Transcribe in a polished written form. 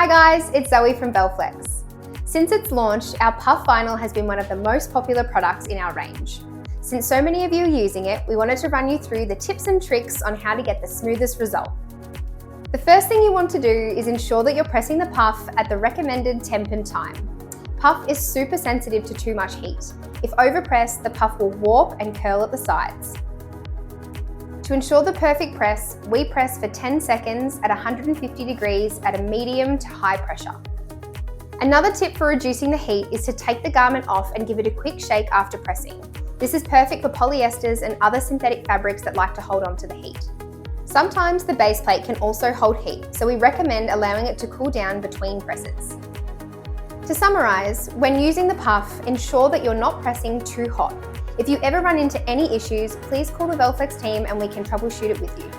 Hi guys, it's Zoe from Velflex. Since its launch, our puff vinyl has been one of the most popular products in our range. Since so many of you are using it, we wanted to run you through the tips and tricks on how to get the smoothest result. The first thing you want to do is ensure that you're pressing the puff at the recommended temp and time. Puff is super sensitive to too much heat. If overpressed, the puff will warp and curl at the sides. To ensure the perfect press, we press for 10 seconds at 150 degrees at a medium to high pressure. Another tip for reducing the heat is to take the garment off and give it a quick shake after pressing. This is perfect for polyesters and other synthetic fabrics that like to hold on to the heat. Sometimes the base plate can also hold heat, so we recommend allowing it to cool down between presses. To summarise, when using the puff, ensure that you're not pressing too hot. If you ever run into any issues, please call the Velflex team and we can troubleshoot it with you.